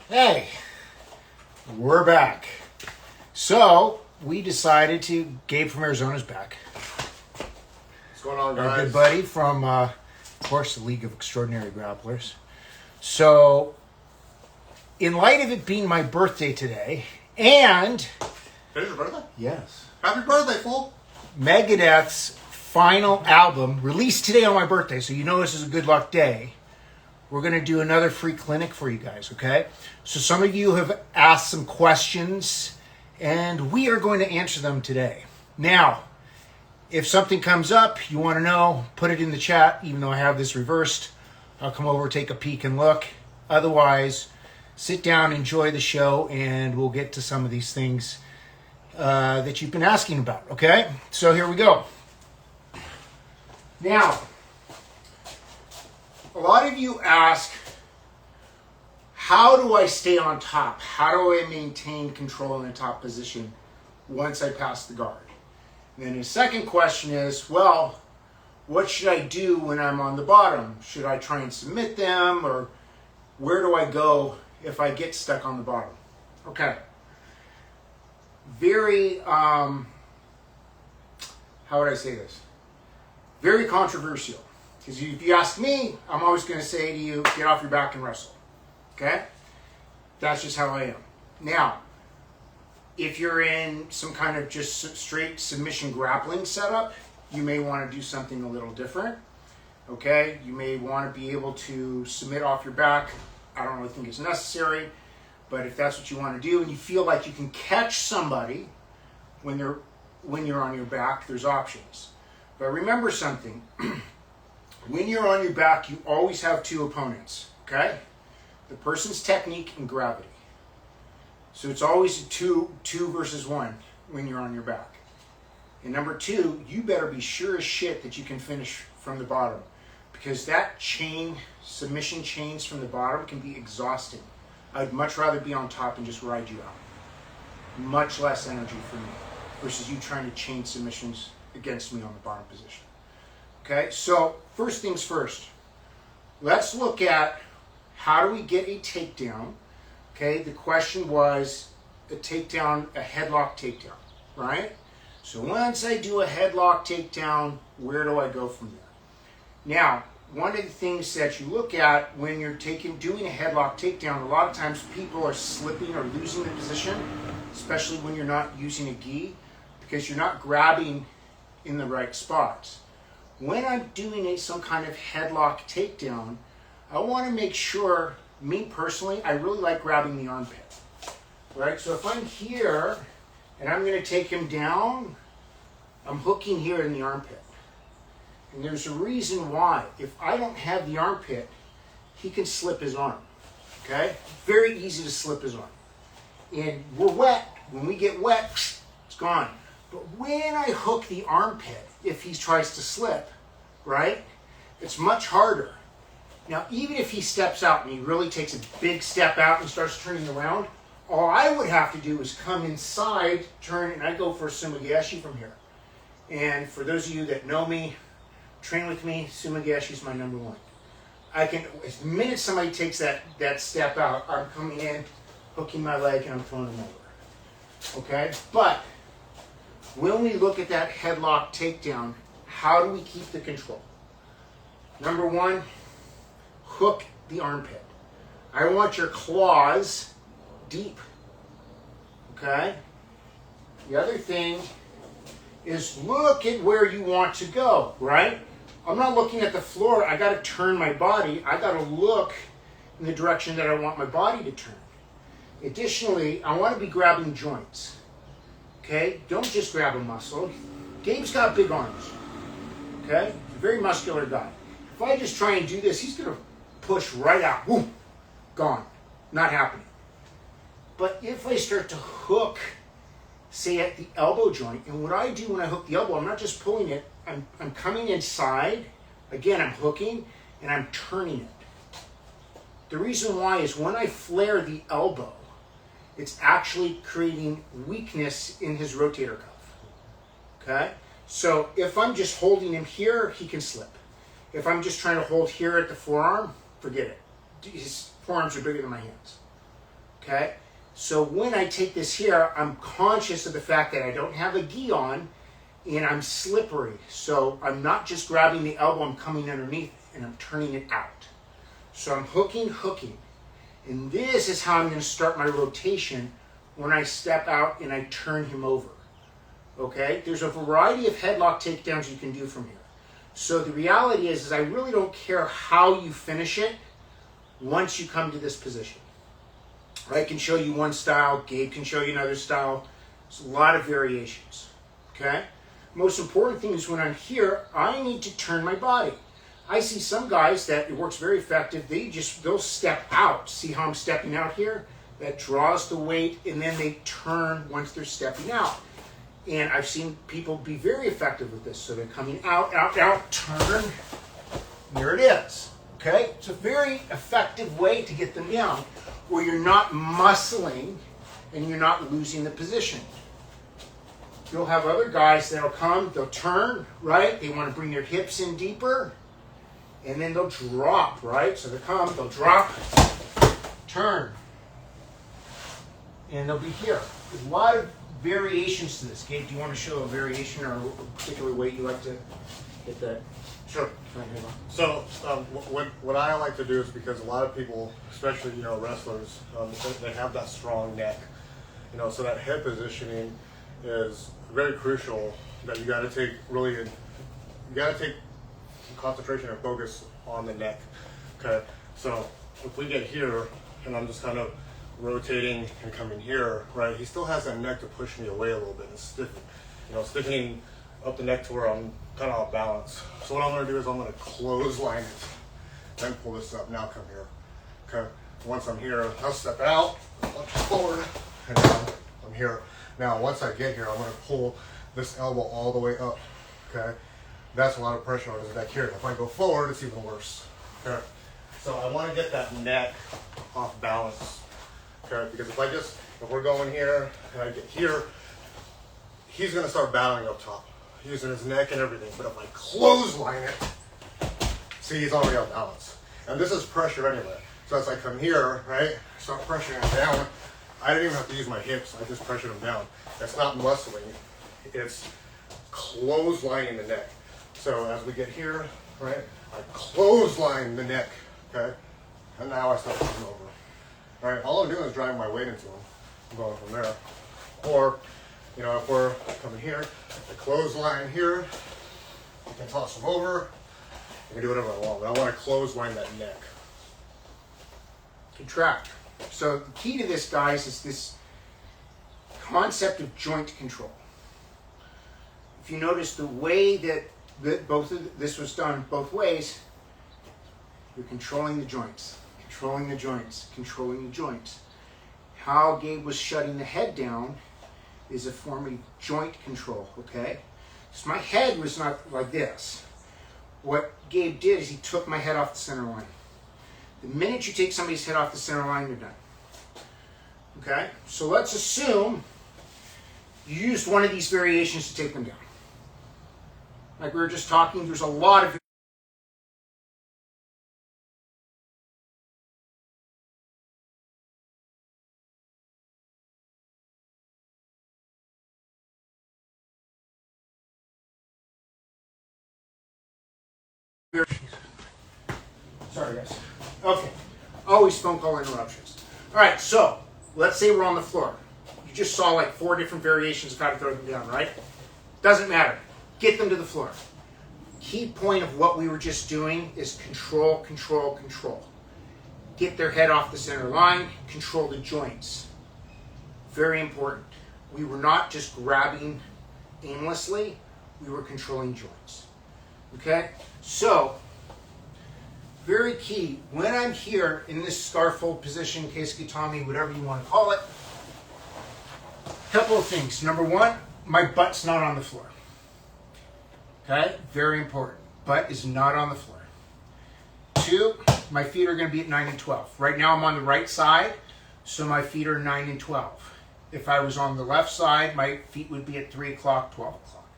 Hey, we're back. So, we decided to, Gabe from Arizona's back. What's going on, guys? Our good buddy from, of course, the League of Extraordinary Grapplers. So, in light of it being my birthday today, and... It is your birthday? Yes. Happy birthday, fool! Megadeth's final album, released today on my birthday, so you know this is a good luck day. We're going to do another free clinic for you guys, okay? So some of you have asked some questions, and we are going to answer them today. Now, if something comes up, you want to know, put it in the chat, even though I have this reversed. I'll come over, take a peek, and look. Otherwise, sit down, enjoy the show, and we'll get to some of these things that you've been asking about, okay? So here we go. Now, a lot of you ask, how do I stay on top? How do I maintain control in the top position once I pass the guard? And then the second question is, well, what should I do when I'm on the bottom? Should I try and submit them, or where do I go if I get stuck on the bottom? Okay. Very, how would I say this? Very controversial. Because if you ask me, I'm always going to say to you, get off your back and wrestle. Okay? That's just how I am. Now, if you're in some kind of just straight submission grappling setup, you may want to do something a little different. Okay? You may want to be able to submit off your back. I don't really think it's necessary. But if that's what you want to do and you feel like you can catch somebody when you're on your back, there's options. But remember something. When you're on your back, you always have two opponents, okay? The person's technique and gravity. So it's always a two versus one when you're on your back. And number two, you better be sure as shit that you can finish from the bottom, because that submission chains from the bottom can be exhausting. I'd much rather be on top and just ride you out. Much less energy for me versus you trying to chain submissions against me on the bottom position. Okay, so first things first, let's look at how do we get a takedown. Okay, the question was a takedown, a headlock takedown, right? So once I do a headlock takedown, where do I go from there? Now, one of the things that you look at when you're doing a headlock takedown, a lot of times people are slipping or losing the position, especially when you're not using a gi, because you're not grabbing in the right spots. When I'm doing some kind of headlock takedown, I want to make sure, me personally, I really like grabbing the armpit. Right? So if I'm here and I'm going to take him down, I'm hooking here in the armpit. And there's a reason why. If I don't have the armpit, he can slip his arm. Okay? Very easy to slip his arm. And we're wet. When we get wet, it's gone. But when I hook the armpit, if he tries to slip, right, it's much harder. Now, even if he steps out and he really takes a big step out and starts turning around, all I would have to do is come inside, turn, and I go for a sumigaeshi from here. And for those of you that know me, train with me, sumigaeshi is my number one. I can, as the minute somebody takes that step out, I'm coming in, hooking my leg, and I'm throwing them over. Okay? But when we look at that headlock takedown, how do we keep the control? Number one, hook the armpit. I want your claws deep. Okay? The other thing is look at where you want to go, right? I'm not looking at the floor. I got to turn my body. I got to look in the direction that I want my body to turn. Additionally, I want to be grabbing joints. Okay? Don't just grab a muscle. Gabe's got big arms. Okay? He's a very muscular guy. If I just try and do this, he's going to push right out. Boom! Gone. Not happening. But if I start to hook, say at the elbow joint, and what I do when I hook the elbow, I'm not just pulling it, I'm coming inside. Again, I'm hooking, and I'm turning it. The reason why is when I flare the elbow, it's actually creating weakness in his rotator cuff. Okay? So if I'm just holding him here, he can slip. If I'm just trying to hold here at the forearm, forget it. His forearms are bigger than my hands. okay? So when I take this here, I'm conscious of the fact that I don't have a gi on and I'm slippery. So I'm not just grabbing the elbow, I'm coming underneath and I'm turning it out. So I'm hooking. And this is how I'm going to start my rotation when I step out and I turn him over. Okay? There's a variety of headlock takedowns you can do from here. So the reality is I really don't care how you finish it once you come to this position. I can show you one style, Gabe can show you another style. There's a lot of variations. Okay? Most important thing is when I'm here, I need to turn my body. I see some guys that it works very effective. They'll step out. See how I'm stepping out here? That draws the weight, and then they turn once they're stepping out. And I've seen people be very effective with this. So they're coming out, turn. There it is. Okay? It's a very effective way to get them down where you're not muscling and you're not losing the position. You'll have other guys that'll come, they'll turn, right? They want to bring their hips in deeper. And then they'll drop, right? So they'll drop, turn, and they'll be here. There's a lot of variations to this. Gabe, do you want to show a variation or a particular way you like to hit that? Sure. So what I like to do is because a lot of people, especially wrestlers, they have that strong neck. So that head positioning is very crucial. That you got to take concentration and focus on the neck. Okay, so if we get here and I'm just kind of rotating and coming here, right, he still has that neck to push me away a little bit and stiffening up the neck to where I'm kind of off balance. So what I'm going to do is I'm going to clothesline it, then pull this up. Now come here. Okay, once I'm here, I'll step out, lunge forward, and now I'm here. Now once I get here, I'm going to pull this elbow all the way up. Okay. That's a lot of pressure on his neck here. If I go forward, it's even worse. Okay. So I want to get that neck off balance. Okay. Because if we're going here and I get here, he's going to start battling up top, using his neck and everything. But if I clothesline it, see, he's already off balance. And this is pressure anyway. So as I come here, right, start pressuring him down. I didn't even have to use my hips. I just pressured him down. That's not muscling. It's clotheslining the neck. So as we get here, right, I clothesline the neck, okay? And now I start coming over. All right, all I'm doing is driving my weight into him. I'm going from there. Or, if we're coming here, I clothesline here, I can toss him over, I can do whatever I want, but I want to clothesline that neck. Contract. So the key to this, guys, is this concept of joint control. If you notice the way that this was done both ways, you're controlling the joints, controlling the joints, controlling the joints. How Gabe was shutting the head down is a form of joint control, okay? So my head was not like this. What Gabe did is he took my head off the center line. The minute you take somebody's head off the center line, you're done. Okay? So let's assume you used one of these variations to take them down. Like we were just talking, there's a lot of sorry guys. Okay. Always phone call interruptions. Alright, so let's say we're on the floor. You just saw like 4 different variations of how to throw them down, right? Doesn't matter. Get them to the floor. Key point of what we were just doing is control, control, control. Get their head off the center line, control the joints. Very important. We were not just grabbing aimlessly, we were controlling joints. Okay? So, very key, when I'm here in this scarf hold position, keisukitami, whatever you want to call it, couple of things. Number one, my butt's not on the floor. Okay? Very important. Butt is not on the floor. 2, my feet are going to be at 9 and 12. Right now I'm on the right side, so my feet are 9 and 12. If I was on the left side, my feet would be at 3 o'clock, 12 o'clock.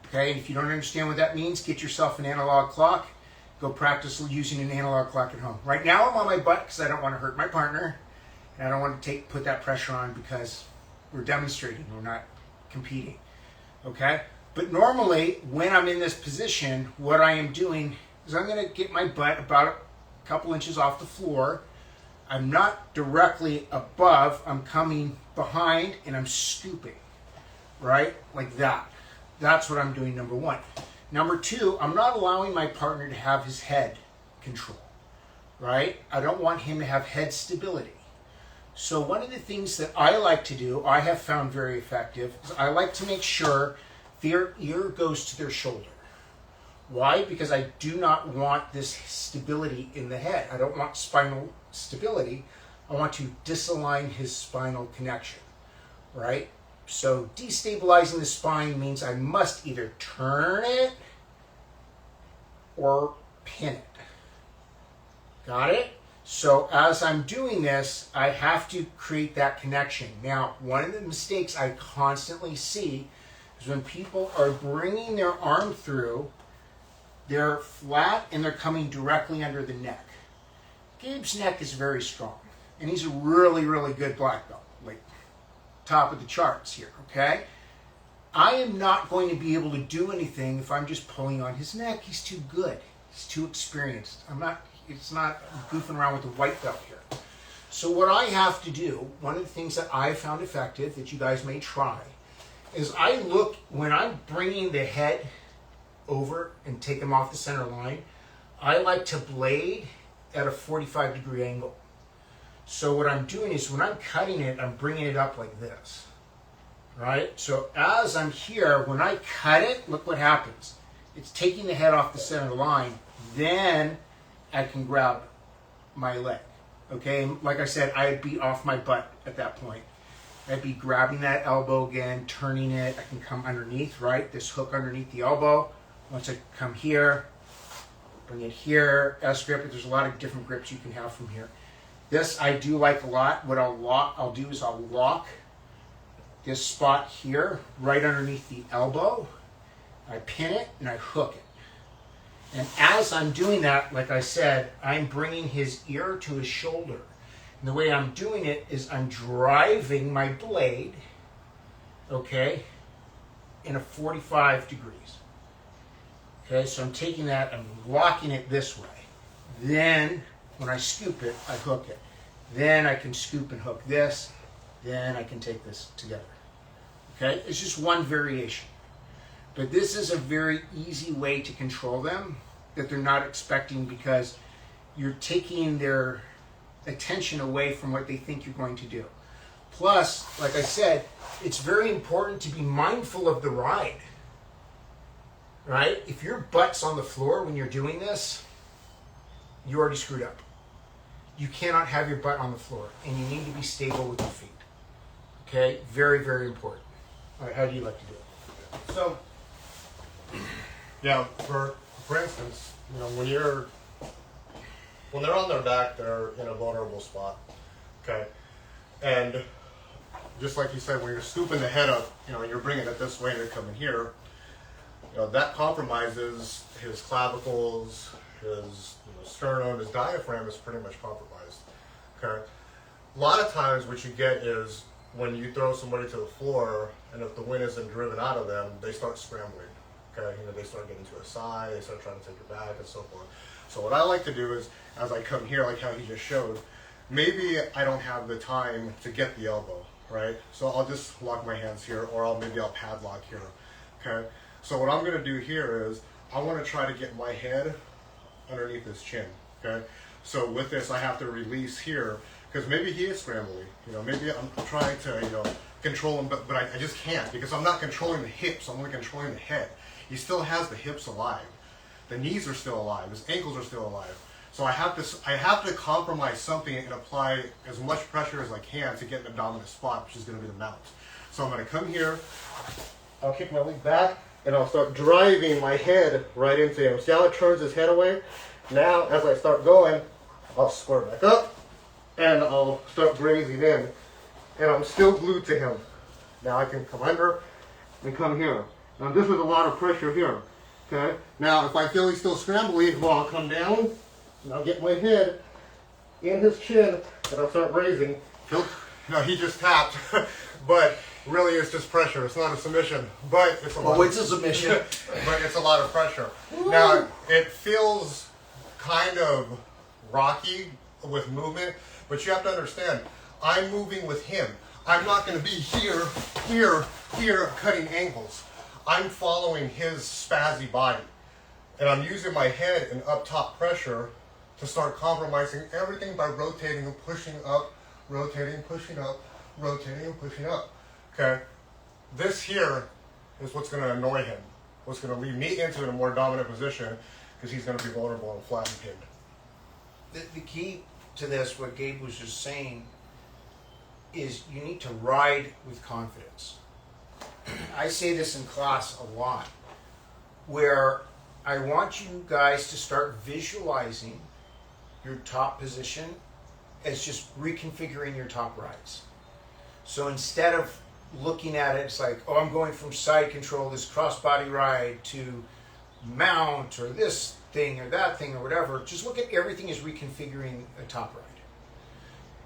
Okay? And if you don't understand what that means, get yourself an analog clock. Go practice using an analog clock at home. Right now I'm on my butt because I don't want to hurt my partner. And I don't want to put that pressure on because we're demonstrating, we're not competing. Okay? But normally, when I'm in this position, what I am doing is I'm going to get my butt about a couple inches off the floor. I'm not directly above, I'm coming behind and I'm scooping, right? Like that. That's what I'm doing, number one. Number two, I'm not allowing my partner to have his head control, right? I don't want him to have head stability. So one of the things that I like to do, I have found very effective, is I like to make sure their ear goes to their shoulder. Why? Because I do not want this stability in the head. I don't want spinal stability. I want to disalign his spinal connection, right? So destabilizing the spine means I must either turn it or pin it. Got it? So as I'm doing this, I have to create that connection. Now, one of the mistakes I constantly see is when people are bringing their arm through, they're flat and they're coming directly under the neck. Gabe's neck is very strong, and he's a really, really good black belt, like top of the charts here, okay? I am not going to be able to do anything if I'm just pulling on his neck. He's too good. He's too experienced. It's not goofing around with the white belt here. So what I have to do, one of the things that I found effective that you guys may try, is I look, when I'm bringing the head over and take him off the center line, I like to blade at a 45-degree angle. So what I'm doing is when I'm cutting it, I'm bringing it up like this, right? So as I'm here, when I cut it, look what happens. It's taking the head off the center line, then I can grab my leg, okay? Like I said, I'd be off my butt at that point. I'd be grabbing that elbow again, turning it. I can come underneath, right? This hook underneath the elbow. Once I come here, bring it here, S-grip. There's a lot of different grips you can have from here. This I do like a lot. What I'll do is I'll lock this spot here, right underneath the elbow. I pin it and I hook it. And as I'm doing that, like I said, I'm bringing his ear to his shoulder. And the way I'm doing it is I'm driving my blade, okay, in a 45 degrees. Okay, so I'm taking that, I'm locking it this way. Then, when I scoop it, I hook it. Then I can scoop and hook this. Then I can take this together. Okay, it's just one variation. But this is a very easy way to control them that they're not expecting, because you're taking their attention away from what they think you're going to do. Plus, like I said, it's very important to be mindful of the ride. Right? If your butt's on the floor when you're doing this, you already screwed up. You cannot have your butt on the floor, and you need to be stable with your feet. Okay? Very, very important. All right, how do you like to do it? So, yeah, for instance, you know, when they're on their back, they're in a vulnerable spot. Okay, and just like you said, when you're scooping the head up, you know, and you're bringing it this way and you're coming here, you know, that compromises his clavicles, his sternum, his diaphragm is pretty much compromised. Okay, a lot of times what you get is when you throw somebody to the floor, and if the wind isn't driven out of them, they start scrambling. Okay, you know, they start getting to a side, they start trying to take your back, and so forth. So what I like to do is, as I come here, like how he just showed, maybe I don't have the time to get the elbow, right? So I'll just lock my hands here, or maybe I'll padlock here. Okay. So what I'm going to do here is I want to try to get my head underneath his chin, okay? So with this, I have to release here, because maybe he is scrambly. You know, maybe I'm trying to, you know, control him, but I just can't, because I'm not controlling the hips, I'm only controlling the head. He still has the hips alive. The knees are still alive, his ankles are still alive. So I have to compromise something and apply as much pressure as I can to get in the dominant spot, which is going to be the mount. So I'm going to come here, I'll kick my leg back, and I'll start driving my head right into him. See how it turns his head away? Now, as I start going, I'll square back up, and I'll start grazing in, and I'm still glued to him. Now I can come under and come here. Now this is a lot of pressure here, okay? Now if I feel he's still scrambly, well, I'll come down, and I'll get my head in his chin, and I'll start raising, He just tapped, but really it's just pressure. It's not a submission, but it's a lot. Oh, it's a submission. But it's a lot of pressure. Now, it feels kind of rocky with movement, but you have to understand, I'm moving with him. I'm not going to be here, cutting angles. I'm following his spazzy body. And I'm using my head and up top pressure to start compromising everything by rotating and pushing up, rotating, pushing up, rotating and pushing up. Okay? This here is what's going to annoy him. What's going to lead me into a more dominant position because he's going to be vulnerable and flat and pinned. The key to this, what Gabe was just saying, is you need to ride with confidence. I say this in class a lot, where I want you guys to start visualizing your top position as just reconfiguring your top rides. So instead of looking at it, it's like, oh, I'm going from side control, this crossbody ride, to mount, or this thing, or that thing, or whatever. Just look at everything as reconfiguring a top ride.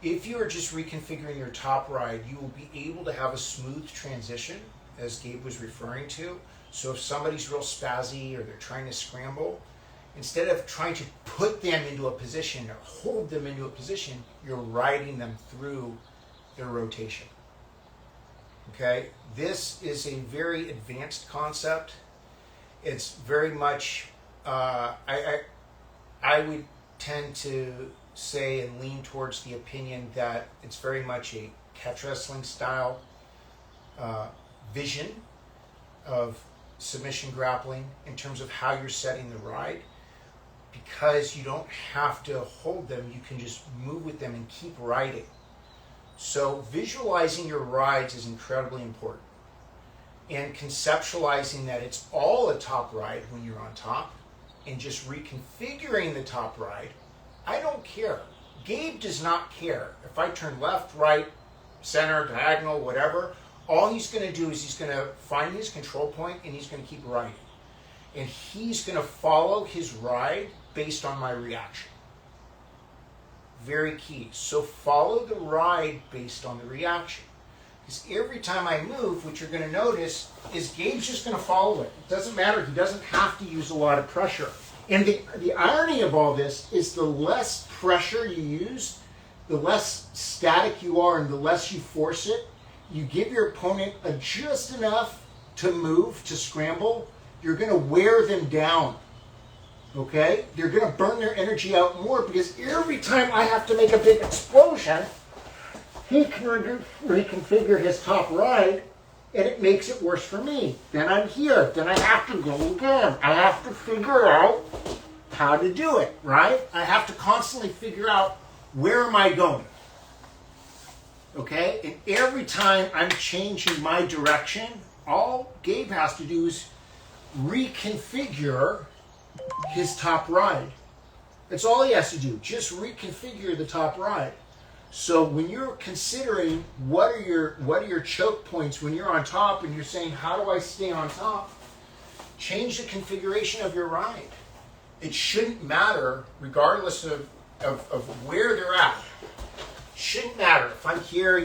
If you are just reconfiguring your top ride, you will be able to have a smooth transition, as Gabe was referring to. So if somebody's real spazzy or they're trying to scramble, instead of trying to put them into a position or hold them into a position, you're riding them through their rotation. Okay? This is a very advanced concept. It's very much, I would tend to say and lean towards the opinion that it's very much a catch wrestling style vision of submission grappling in terms of how you're setting the ride, because you don't have to hold them, you can just move with them and keep riding. So visualizing your rides is incredibly important, and conceptualizing that it's all a top ride when you're on top, and just reconfiguring the top ride. I don't care. Gabe does not care if I turn left, right, center, diagonal, whatever. All he's going to do is he's going to find his control point and he's going to keep riding. And he's going to follow his ride based on my reaction. Very key. So follow the ride based on the reaction. Because every time I move, what you're going to notice is Gabe's just going to follow it. It doesn't matter. He doesn't have to use a lot of pressure. And the irony of all this is the less pressure you use, the less static you are and the less you force it, you give your opponent just enough to move, to scramble, you're going to wear them down. Okay? They're going to burn their energy out more, because every time I have to make a big explosion, he can reconfigure his top ride, and it makes it worse for me. Then I'm here. Then I have to go again. I have to figure out how to do it, right? I have to constantly figure out, where am I going? Okay? And every time I'm changing my direction, all Gabe has to do is reconfigure his top ride. That's all he has to do. Just reconfigure the top ride. So when you're considering what are your choke points when you're on top and you're saying, how do I stay on top? Change the configuration of your ride. It shouldn't matter, regardless of where they're at. Shouldn't matter. If I'm here,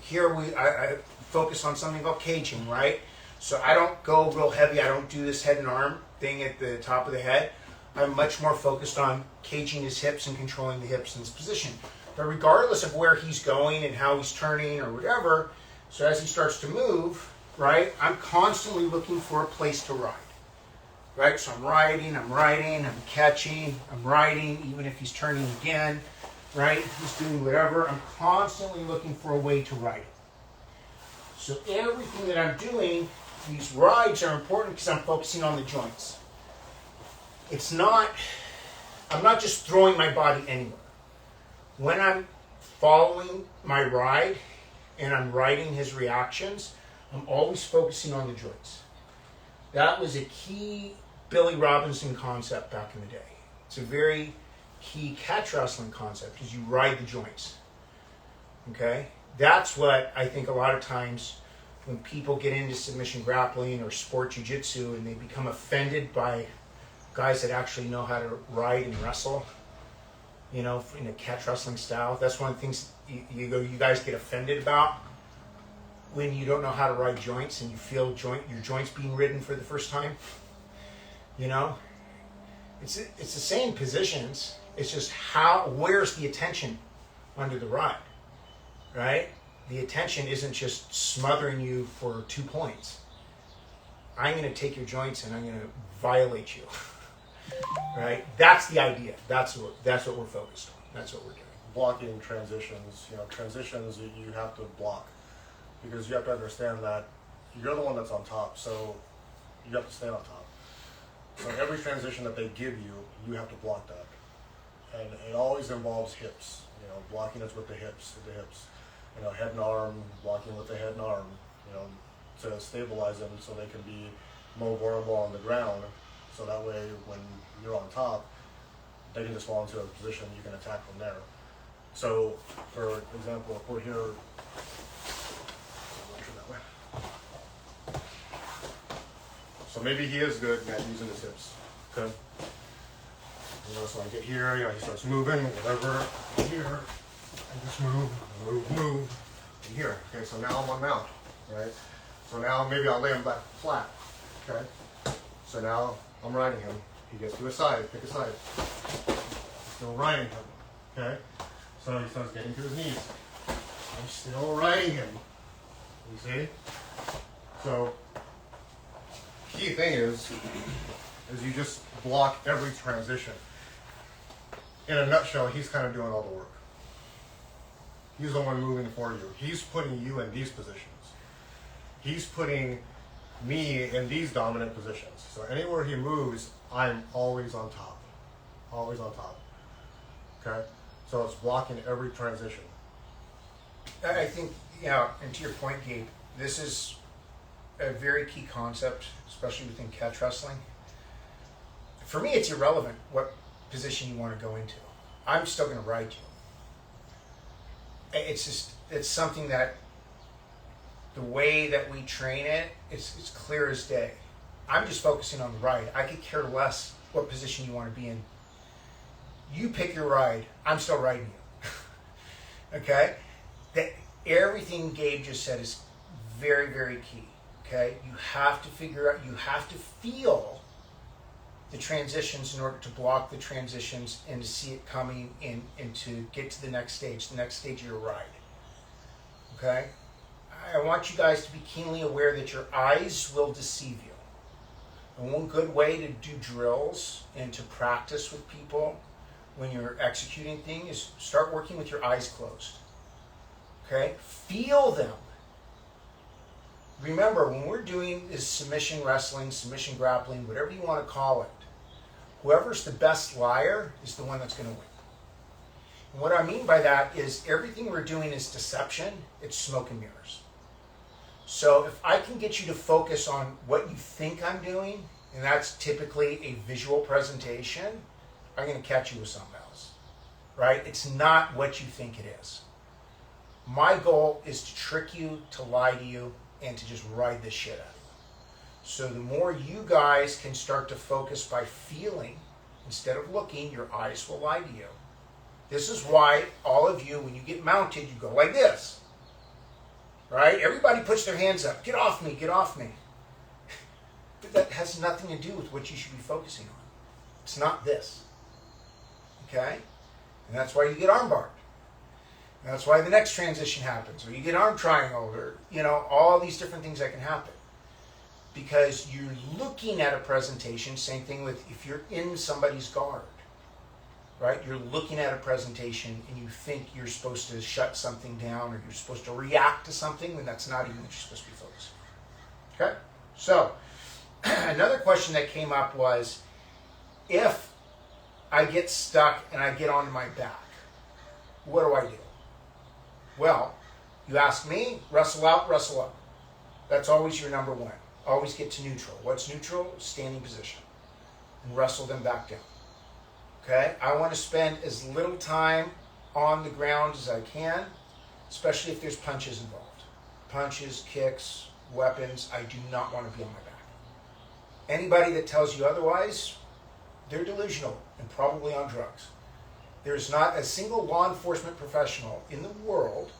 here I focus on something called caging, right? So I don't go real heavy. I don't do this head and arm thing at the top of the head. I'm much more focused on caging his hips and controlling the hips in this position. But regardless of where he's going and how he's turning or whatever, so as he starts to move, right, I'm constantly looking for a place to ride. Right? So I'm riding, I'm catching, I'm riding, even if he's turning again, right? He's doing whatever. I'm constantly looking for a way to ride it. So everything that I'm doing, these rides are important because I'm focusing on the joints. I'm not just throwing my body anywhere. When I'm following my ride and I'm riding his reactions, I'm always focusing on the joints. That was a key Billy Robinson concept back in the day. It's a very key catch wrestling concept, because you ride the joints. Okay? That's what I think a lot of times when people get into submission grappling or sport jiu-jitsu and they become offended by guys that actually know how to ride and wrestle, you know, in a catch wrestling style. That's one of the things you guys get offended about when you don't know how to ride joints and you feel your joints being ridden for the first time. You know, it's the same positions. It's just where's the attention under the ride, right? The attention isn't just smothering you for 2 points. I'm going to take your joints and I'm going to violate you, right? That's the idea. That's what we're focused on. That's what we're doing. Blocking transitions, transitions you have to block, because you have to understand that you're the one that's on top, so you have to stay on top. So every transition that they give you, you have to block that. And it always involves hips, blocking is with the hips, head and arm, blocking with the head and arm, to stabilize them so they can be more vulnerable on the ground, so that way when you're on top, they can just fall into a position you can attack from there. So, for example, if we're here, that way. So maybe he is good at using his hips. Okay. So I get here, he starts moving, whatever. Here, I just move. And here. Okay, so now I'm on mount, right? So now maybe I'll lay him back flat. Okay. So now I'm riding him. He gets to his side, pick a side. Still riding him. Okay. So he starts getting to his knees. I'm still riding him. You see? So key thing is you just block every transition. In a nutshell, he's kind of doing all the work. He's the one moving for you. He's putting you in these positions. He's putting me in these dominant positions. So anywhere he moves, I'm always on top. Always on top. Okay? So it's blocking every transition. I think, and to your point, Gabe, this is a very key concept, especially within catch wrestling. For me, it's irrelevant what position you want to go into. I'm still going to ride you. It's something that the way that we train it's clear as day. I'm just focusing on the ride. I could care less what position you want to be in. You pick your ride. I'm still riding you. Okay? Everything Gabe just said is very, very key. Okay? You have to figure out, you have to feel the transitions in order to block the transitions and to see it coming in and to get to the next stage of your ride. Okay? I want you guys to be keenly aware that your eyes will deceive you. And one good way to do drills and to practice with people when you're executing things is start working with your eyes closed. Okay? Feel them. Remember, when we're doing this submission wrestling, submission grappling, whatever you want to call it, whoever's the best liar is the one that's going to win. And what I mean by that is everything we're doing is deception. It's smoke and mirrors. So if I can get you to focus on what you think I'm doing, and that's typically a visual presentation, I'm going to catch you with something else. Right? It's not what you think it is. My goal is to trick you, to lie to you, and to just ride this shit out of you. So the more you guys can start to focus by feeling instead of looking, your eyes will lie to you. This is why all of you, when you get mounted, you go like this. Right? Everybody puts their hands up. Get off me, get off me. But that has nothing to do with what you should be focusing on. It's not this. Okay? And that's why you get armbarred. And that's why the next transition happens. Or you get arm triangle, or, all these different things that can happen. Because you're looking at a presentation, same thing with if you're in somebody's guard. Right? You're looking at a presentation and you think you're supposed to shut something down or you're supposed to react to something when that's not even what you're supposed to be focusing on. Okay? So, another question that came up was, if I get stuck and I get onto my back, what do I do? Well, you ask me, wrestle out, wrestle up. That's always your number one. Always get to neutral. What's neutral? Standing position. And wrestle them back down. Okay? I want to spend as little time on the ground as I can, especially if there's punches involved. Punches, kicks, weapons. I do not want to be on my back. Anybody that tells you otherwise, they're delusional and probably on drugs. There's not a single law enforcement professional in the world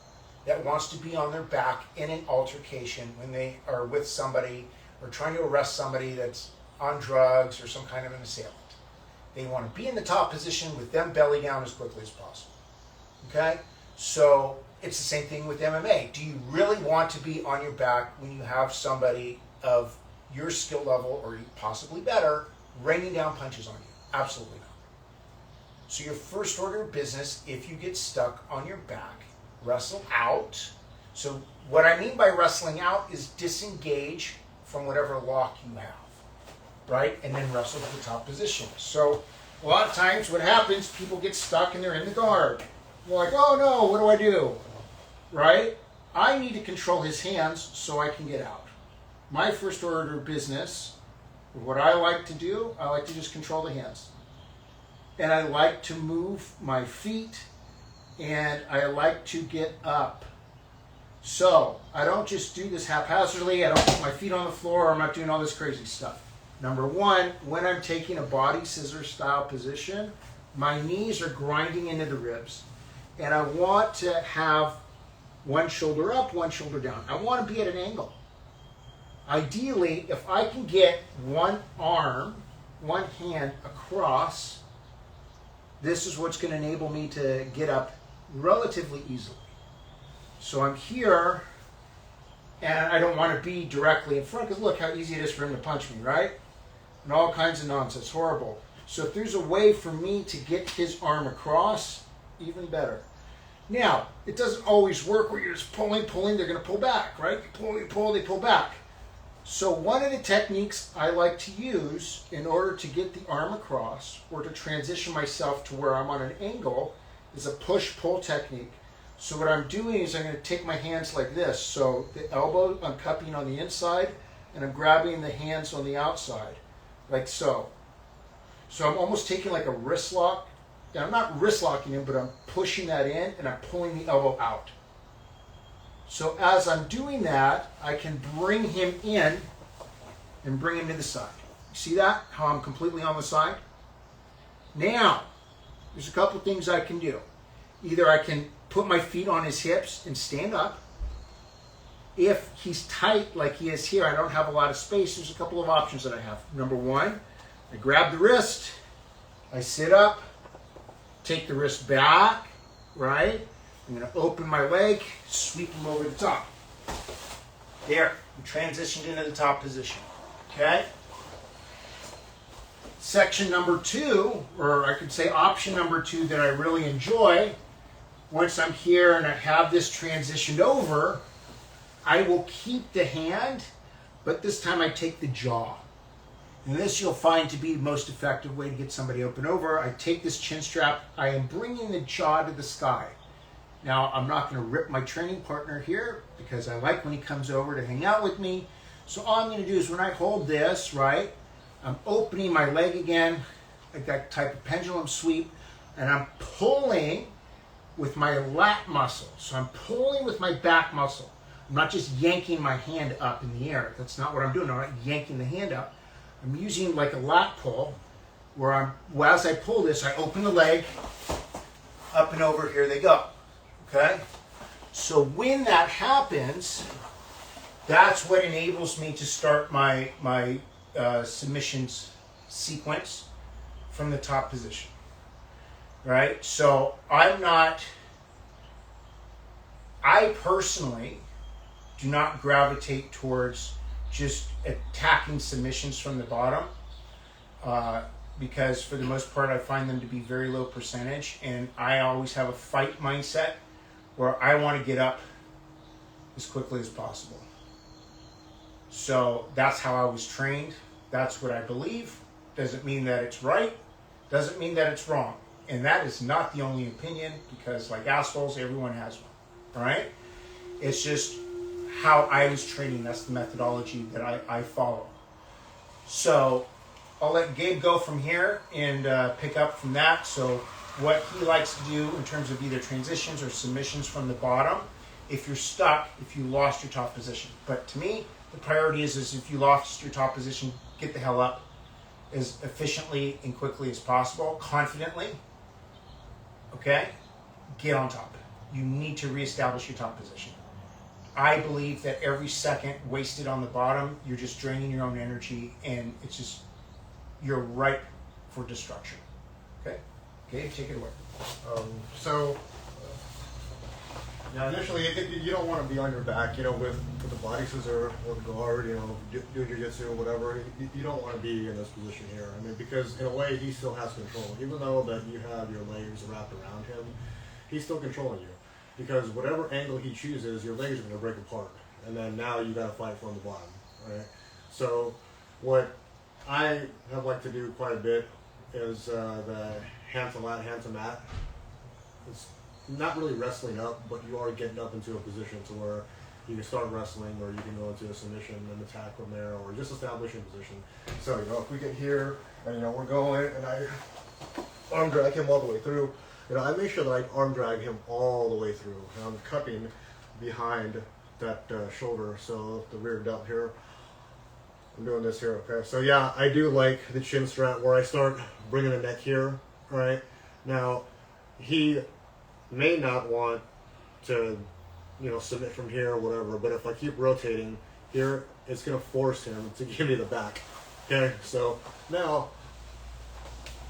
that wants to be on their back in an altercation when they are with somebody or trying to arrest somebody that's on drugs or some kind of an assailant. They want to be in the top position with them belly down as quickly as possible. Okay? So it's the same thing with MMA. Do you really want to be on your back when you have somebody of your skill level or possibly better raining down punches on you? Absolutely not. So your first order of business, if you get stuck on your back, wrestle out. So what I mean by wrestling out is disengage from whatever lock you have, right? And then wrestle to the top position. So a lot of times what happens, people get stuck and they're in the guard. They're like, oh no, what do I do? Right? I need to control his hands so I can get out. My first order of business, what I like to do, I like to just control the hands. And I like to move my feet, and I like to get up. So I don't just do this haphazardly. I don't put my feet on the floor, or I'm not doing all this crazy stuff. Number one, when I'm taking a body scissor style position, my knees are grinding into the ribs. And I want to have one shoulder up, one shoulder down. I want to be at an angle. Ideally, if I can get one arm, one hand across, this is what's going to enable me to get up relatively easily. So I'm here, and I don't want to be directly in front, because look how easy it is for him to punch me, right? And all kinds of nonsense, horrible. So if there's a way for me to get his arm across, even better. Now, it doesn't always work where you're just pulling, they're going to pull back, right? You pull, they pull back. So one of the techniques I like to use in order to get the arm across or to transition myself to where I'm on an angle is a push-pull technique. So what I'm doing is I'm going to take my hands like this. So the elbow, I'm cupping on the inside, and I'm grabbing the hands on the outside, like so. So I'm almost taking like a wrist lock. And I'm not wrist locking him, but I'm pushing that in, and I'm pulling the elbow out. So as I'm doing that, I can bring him in and bring him to the side. You see that? How I'm completely on the side? Now, there's a couple things I can do. Either I can put my feet on his hips and stand up. If he's tight like he is here, I don't have a lot of space, there's a couple of options that I have. Number one, I grab the wrist, I sit up, take the wrist back, right? I'm going to open my leg, sweep him over the top. There, I'm transitioned into the top position, okay? Section number two, or I could say option number two that I really enjoy, once I'm here and I have this transitioned over, I will keep the hand, but this time I take the jaw. And this you'll find to be the most effective way to get somebody open over. I take this chin strap, I am bringing the jaw to the sky. Now, I'm not going to rip my training partner here because I like when he comes over to hang out with me. So all I'm going to do is when I hold this, right, I'm opening my leg again, like that type of pendulum sweep, and I'm pulling with my lat muscle. So I'm pulling with my back muscle. I'm not just yanking my hand up in the air. That's not what I'm doing. I'm not yanking the hand up. I'm using like a lat pull where as I pull this, I open the leg, up and over, here they go. Okay? So when that happens, that's what enables me to start my submissions sequence from the top position. Right? So I personally do not gravitate towards just attacking submissions from the bottom because for the most part I find them to be very low percentage, and I always have a fight mindset where I want to get up as quickly as possible. So that's how I was trained. That's what I believe. Doesn't mean that it's right. Doesn't mean that it's wrong. And that is not the only opinion, because like assholes, everyone has one. All right? It's just how I was training. That's the methodology that I follow. So I'll let Gabe go from here and pick up from that. So what he likes to do in terms of either transitions or submissions from the bottom, if you're stuck, if you lost your top position. But to me, the priority is if you lost your top position, get the hell up as efficiently and quickly as possible, confidently, okay, get on top. You need to reestablish your top position. I believe that every second wasted on the bottom, you're just draining your own energy, and it's just, you're ripe for destruction. Okay? Gabe, take it away. So, now initially, you don't want to be on your back, with the body scissor or the guard, do jiu-jitsu or whatever. You don't want to be in this position here. I mean, because in a way, he still has control. Even though that you have your legs wrapped around him, he's still controlling you. Because whatever angle he chooses, your legs are going to break apart. And then now you got to fight from the bottom, right? So, what I have liked to do quite a bit is the hand to lat, hand to mat. It's not really wrestling up, but you are getting up into a position to where you can start wrestling, or you can go into a submission and attack from there, or just establishing position. So, if we get here and, we're going, and I arm drag him all the way through, I make sure that I arm drag him all the way through. And I'm cupping behind that shoulder, so the rear delt here. I'm doing this here, okay? So yeah, I do like the chin strap where I start bringing the neck here, right? Now, he may not want to, submit from here or whatever, but if I keep rotating here, it's gonna force him to give me the back, okay? So now,